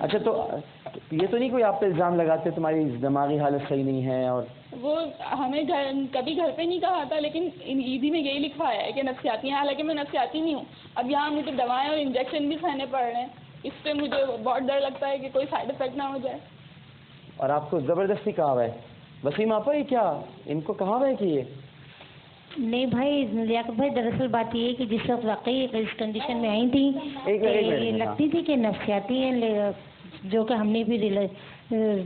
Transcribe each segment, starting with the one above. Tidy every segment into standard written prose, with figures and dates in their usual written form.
اچھا تو یہ تو نہیں کوئی آپ پہ الزام لگاتے تمہاری دماغی حالت صحیح نہیں ہے؟ اور وہ ہمیں کبھی گھر پہ نہیں کہا تھا، لیکن عیدی میں یہی لکھوایا ہے کہ نفسیاتی ہیں، حالانکہ میں نفسیاتی نہیں ہوں۔ اب یہاں مجھے دوائیں اور انجیکشن بھی کھانے پڑ رہے ہیں، اس سے مجھے بہت ڈر لگتا ہے کہ کوئی سائڈ افیکٹ نہ ہو جائے۔ اور آپ کو زبردستی کہا ہوا ہے وسیم آپا، یہ کیا ان کو کہا ہوا ہے کہ یہ؟ نہیں بھائی لیاقت بھائی، دراصل بات یہ ہے کہ جس وقت واقعی اس کنڈیشن میں آئی تھی یہ لگتی تھی کہ نفسیاتی ہیں، جو کہ ہم نے بھی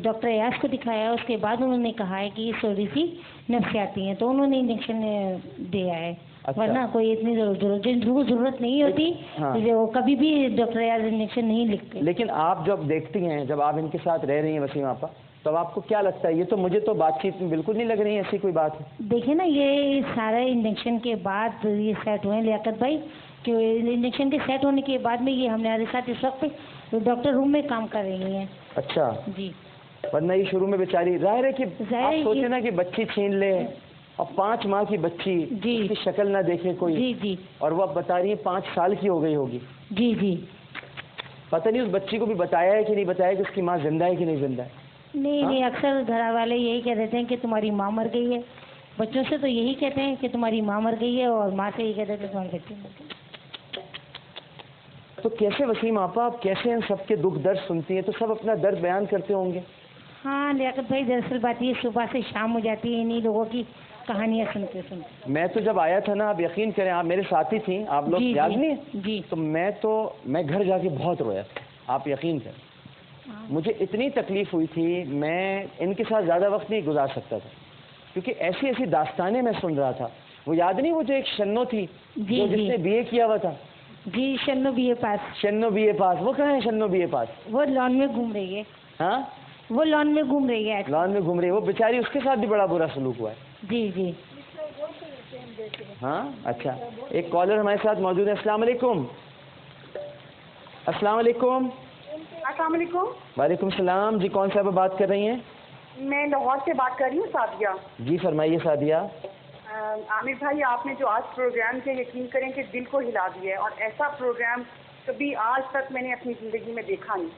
ڈاکٹر ایاز کو دکھایا، اس کے بعد انہوں نے کہا ہے کہ یہ تھوڑی سی نفسیاتی ہیں، تو انہوں نے انجیکشن دیا ہے۔ ورنہ کوئی اتنی ضرورت نہیں ہوتی، وہ کبھی بھی ڈاکٹر ایاز انجیکشن نہیں لکھتے۔ لیکن آپ جب دیکھتی ہیں، جب آپ ان کے ساتھ رہ رہی ہیں وسیم آپا، تو آپ کو کیا لگتا ہے؟ یہ تو مجھے تو بات چیت میں بالکل نہیں لگ رہی ہے ایسی کوئی بات ہے۔ دیکھیں نا، یہ سارے انجیکشن کے بعد یہ سیٹ ہوئے ہیں لیاقت بھائی، کہ انجیکشن کے سیٹ ہونے کے بعد میں یہ ہمارے ساتھ اس وقت ڈاکٹر روم میں کام کر رہی ہیں۔ اچھا جی، ورنہ یہ شروع میں بیچاری ظاہر ہے کہ آپ سوچے نا کہ بچی چھین لے، اور 5 ماہ کی بچی، جی، اس کی شکل نہ دیکھے کوئی، جی جی، اور وہ اب بتا رہی ہے 5 سال کی ہو گئی ہوگی۔ جی جی، پتہ نہیں اس بچی کو بھی بتایا ہے کہ نہیں بتایا کہ اس کی ماں زندہ ہے کہ نہیں زندہ ہے؟ نہیں، اکثر گھر والے یہی کہہ دیتے ہیں کہ تمہاری ماں مر گئی ہے، بچوں سے تو یہی کہتے ہیں کہ تمہاری ماں مر گئی ہے، اور ماں سے یہی کہتے ہیں کہ تمہاری بچی مر گئی۔ تو کیسے وسیم آپا، آپ کیسے ان سب کے دکھ درد سنتی ہیں؟ تو سب اپنا درد بیان کرتے ہوں گے۔ ہاں لیاقت بھائی، دراصل بات یہ صبح سے شام ہو جاتی ہے انہیں لوگوں کی کہانیاں سنتے سنتے۔ میں تو جب آیا تھا نا، آپ یقین کریں، آپ میرے ساتھی تھیں، آپ لوگ یاد نہیں ہے؟ جی، تو میں گھر جا کے بہت رویا تھا، آپ یقین کریں، مجھے اتنی تکلیف ہوئی تھی، میں ان کے ساتھ زیادہ وقت نہیں گزار سکتا تھا، کیونکہ ایسی ایسی داستانیں میں سن رہا تھا۔ وہ یاد نہیں، وہ جو ایک شنو تھی جو جس نے BA کیا ہوا تھا؟ جی، شنو BA پاس۔ شنو BA پاس، وہ کہاں ہے شنو BA پاس؟ وہ لان میں گھوم رہی ہے۔ ہاں، وہ لان میں گھوم رہی ہے۔ لان میں گھوم رہی ہے، وہ بیچاری، اس کے ساتھ بھی بڑا برا سلوک ہوا ہے۔ جی جی، ہاں اچھا، ایک کالر ہمارے ساتھ موجود ہے۔ السلام علیکم۔ السلام علیکم۔ السلام علیکم۔ وعلیکم السلام جی، کون صاحبہ بات کر رہی ہیں؟ میں لاہور سے بات کر رہی ہوں، سعدیہ۔ جی فرمائیے سعدیہ۔ عامر بھائی، آپ نے جو آج پروگرام کیا، یقین کریں کہ دل کو ہلا دیا ہے، اور ایسا پروگرام کبھی آج تک میں نے اپنی زندگی میں دیکھا نہیں،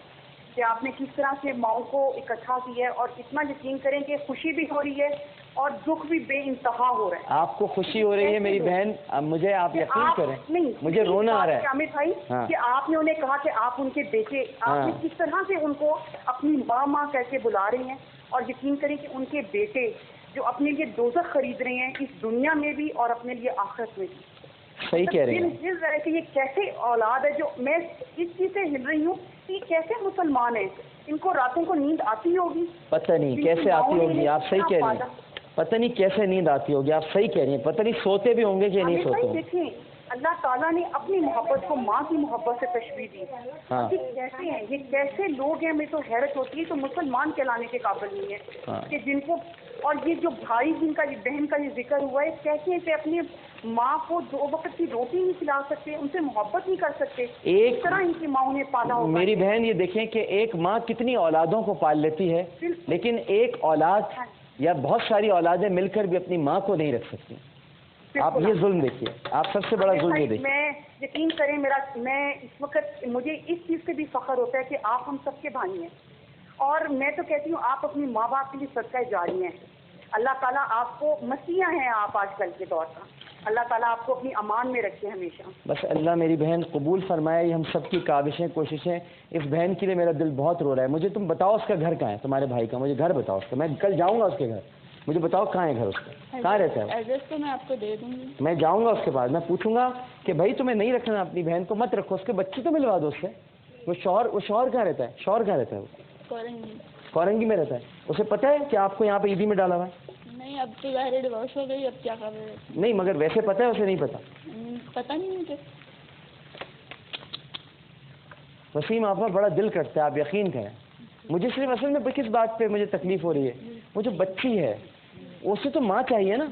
کہ آپ نے کس طرح سے ماؤں کو اکٹھا کیا ہے، اور اتنا یقین کریں کہ خوشی بھی ہو رہی ہے اور دکھ بھی بے انتہا ہو رہا ہے۔ آپ کو خوشی ہو رہی ہے میری بہن؟ مجھے آپ یقین کریں، نہیں، مجھے رونا آ رہا ہے عامر بھائی، کہ آپ نے انہیں کہا کہ آپ ان کے بیٹے، آپ نے کس طرح سے ان کو اپنی ماں کہہ کے بلا رہی ہیں، اور یقین کریں کہ ان کے بیٹے جو اپنے لیے دوزخ خرید رہے ہیں اس دنیا میں بھی اور اپنے لیے آخرت میں بھی۔ صحیح کہہ رہے ہیں۔ ہل رہا ہے کہ یہ کیسے اولاد ہے، جو میں اس چیز سے ہل رہی ہوں کہ یہ کیسے مسلمان ہیں، ان کو راتوں کو نیند آتی ہوگی؟ پتہ نہیں کیسے آتی ہوگی، آپ صحیح کہہ رہی ہیں، پتہ نہیں کیسے نیند آتی ہوگی، آپ صحیح کہہ رہی ہیں، پتہ نہیں سوتے بھی ہوں گے کہ نہیں سوتے ہوں گے۔ دیکھیں، اللہ تعالیٰ نے اپنی محبت کو ماں کی محبت سے تشبیہ دی۔ یہ کیسے ہیں، یہ کیسے لوگ ہیں، ہمیں تو حیرت ہوتی ہے، تو مسلمان کہلانے کے قابل نہیں ہے کہ جن کو، اور یہ جو بھائی جن کا، یہ بہن کا یہ ذکر ہوا ہے، کیسے ہیں کہ اپنی ماں کو 2 وقت کی روٹی نہیں کھلا سکتے، ان سے محبت نہیں کر سکتے، اس طرح ان کی ماں نے پالا ہوگا۔ میری بہن یہ دیکھیں کہ ایک ماں کتنی اولادوں کو پال لیتی ہے، لیکن ایک اولاد یا بہت ساری اولادیں مل کر بھی اپنی ماں کو نہیں رکھ سکتی۔ آپ یہ ظلم دیکھیے، آپ سب سے بڑا ظلم یہ دیکھیے۔ میں یقین کریں، میں اس وقت مجھے اس چیز سے بھی فخر ہوتا ہے کہ آپ ہم سب کے بھائی ہیں، اور میں تو کہتی ہوں آپ اپنی ماں باپ کے لیے صدقہ جاری ہیں۔ اللہ تعالیٰ آپ کو، مسیح ہیں آپ آج کل کے دور کا، اللہ تعالیٰ آپ کو اپنی امان میں رکھے ہمیشہ۔ بس اللہ میری بہن قبول فرمائے یہ ہم سب کی کاوشیں کوششیں۔ اس بہن کے لیے میرا دل بہت رو رہا ہے۔ مجھے تم بتاؤ اس کا گھر کہاں ہے، تمہارے بھائی کا مجھے گھر بتاؤ اس کا، میں کل جاؤں گا اس کے گھر، مجھے بتاؤ کہاں ہے گھر اس کا، کہاں رہتا ہے؟ ایڈریس تو میں آپ کو دے دوں گی۔ میں جاؤں گا اس کے پاس، میں پوچھوں گا کہ بھائی تمہیں نہیں رکھنا اپنی بہن کو، مت رکھو، اس کے بچے تو ملوا دو اس سے۔ وہ شوہر کہاں رہتا ہے؟ شوہر کہاں رہتا ہے؟ وہ کورنگی میں رہتا ہے۔ اسے پتہ ہے کہ آپ کو یہاں پہ عیدی میں ڈالا ہوا ہے؟ نہیں، اب تو ظاہر ڈیورس ہو گئی، اب کیا خبر ہے؟ نہیں مگر ویسے پتہ ہے، اسے نہیں پتہ؟ پتہ نہیں مجھے۔ وسیم آپا بڑا دل کرتا ہے، آپ یقین کریں، مجھے صرف اصل میں کس بات پہ مجھے تکلیف ہو رہی ہے، وہ جو بچی ہے اسے تو ماں چاہیے نا۔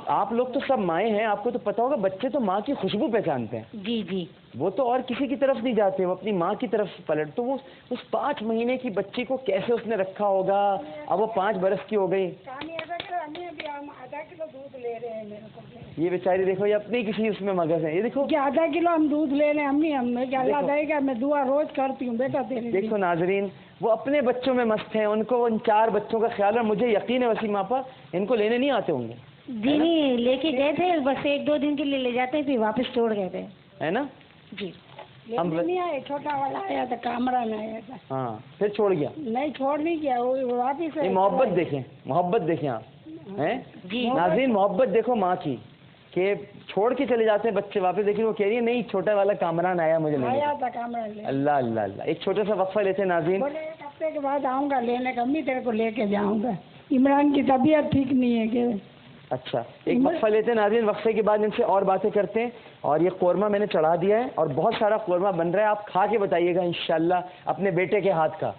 آپ لوگ تو سب مائیں ہیں، آپ کو تو پتہ ہوگا، بچے تو ماں کی خوشبو پہچانتے ہیں۔ جی جی، وہ تو اور کسی کی طرف نہیں جاتے، وہ اپنی ماں کی طرف پلٹ، تو وہ اس 5 مہینے کی بچی کو کیسے اس نے رکھا ہوگا، اب وہ 5 برس کی ہو گئی۔ آدھا کلو دودھ لے رہے ہیں میرے کو۔ یہ بیچاری دیکھو یہ اپنی کسی اس میں مغز ہے. یہ دیکھو کہ آدھا کلو ہم دودھ لے لیں امی ہم نے کہ اللہ دے گا, میں دعا روز کرتی ہوں بیٹا تیرے لیے. دیکھو ناظرین وہ اپنے بچوں میں مست ہیں, ان کو ان 4 بچوں کا خیال ہے. مجھے یقین ہے وسیم آپا ان کو لینے نہیں آتے ہوں گے. جی نہیں لے کے گئے تھے, بس 1-2 دن کے لیے لے جاتے پھر واپس چھوڑ گئے تھے, ہے نا. جی ہم نہیں آئے, چھوٹا والا آیا تھا کامران آیا تھا. ہاں پھر چھوڑ گیا. نہیں چھوڑ نہیں کیا, وہ واپس یہ محبت دیکھیں, محبت دیکھیں آپ ہیں ناظرین, محبت دیکھو ماں کی کہ چھوڑ کے چلے جاتے ہیں بچے واپس, لیکن وہ کہہ رہی ہے نہیں چھوٹا والا کامران آیا مجھے لینے. آیا تھا کامران. اللہ اللہ اللہ. ایک چھوٹا سا وقفہ لیتے ہیں ناظرین. بولے 1 ہفتے کے بعد آؤں گا لینے کا, امی تیرے کو لے کے جاؤں گا, عمران کی طبیعت ٹھیک نہیں ہے کہ. اچھا ایک وقفہ لیتے ہیں ناظرین, وقفے کے بعد ان سے اور باتیں کرتے ہیں. اور یہ قورمہ میں نے چڑھا دیا ہے اور بہت سارا قورمہ بن رہا ہے, آپ کھا کے بتائیے گا انشاءاللہ اپنے بیٹے کے ہاتھ کا.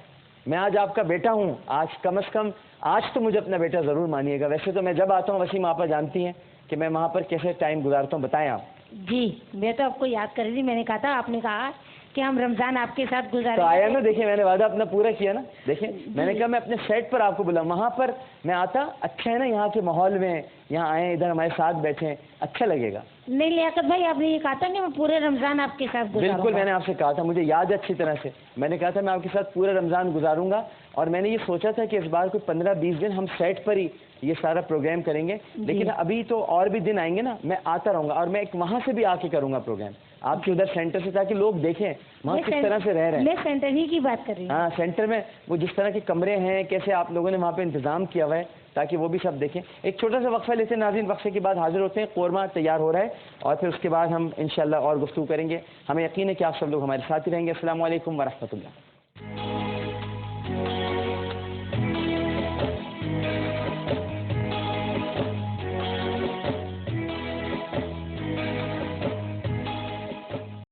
میں آج آپ کا بیٹا ہوں, آج کم از کم آج تو مجھے اپنا بیٹا ضرور مانیے گا. ویسے تو میں جب آتا ہوں وسیم آپا جانتی ہیں کہ میں وہاں پر کیسے ٹائم گزارتا ہوں, بتائیں آپ. جی میں تو آپ کو یاد کر رہی تھی, میں نے کہا تھا, آپ نے کہا کہ ہم رمضان آپ کے ساتھ گزاریں. تو آیا نا, دیکھیں میں نے وعدہ اپنا پورا کیا نا. دیکھیں میں نے کہا میں اپنے سیٹ پر آپ کو بلاؤں, وہاں پر میں آتا, اچھا ہے نا یہاں کے ماحول میں, یہاں آئیں ادھر ہمارے ساتھ بیٹھیں, اچھا لگے گا. نہیں لیاقت بھائی آپ نے یہ کہا تھا کہ میں پورے رمضان آپ کے ساتھ گزاروں گا. بالکل میں نے آپ سے کہا تھا, مجھے یاد ہے اچھی طرح سے. میں نے کہا تھا میں آپ کے ساتھ پورا رمضان گزاروں گا, اور میں نے یہ سوچا تھا کہ اس بار کوئی 15-20 دن ہم سیٹ پر ہی یہ سارا پروگرام کریں گے. لیکن ابھی تو اور بھی دن آئیں گے نا, میں آتا رہوں گا, اور میں ایک وہاں سے بھی آ کے کروں گا پروگرام آپ کے ادھر سینٹر سے, تاکہ لوگ دیکھیں وہاں کس طرح سے رہ رہے ہیں. میں سینٹر ہی کی بات کر رہی ہوں. ہاں سینٹر میں وہ جس طرح کے کمرے ہیں, کیسے آپ لوگوں نے وہاں پہ انتظام کیا ہوا ہے, تاکہ وہ بھی سب دیکھیں. ایک چھوٹا سا وقفہ لیتے ہیں ناظرین, وقفے کے بعد حاضر ہوتے ہیں. قورمہ تیار ہو رہا ہے اور پھر اس کے بعد ہم انشاءاللہ اور گفتگو کریں گے. ہمیں یقین ہے کہ آپ سب لوگ ہمارے ساتھ ہی رہیں گے. السلام علیکم ورحمۃ اللہ.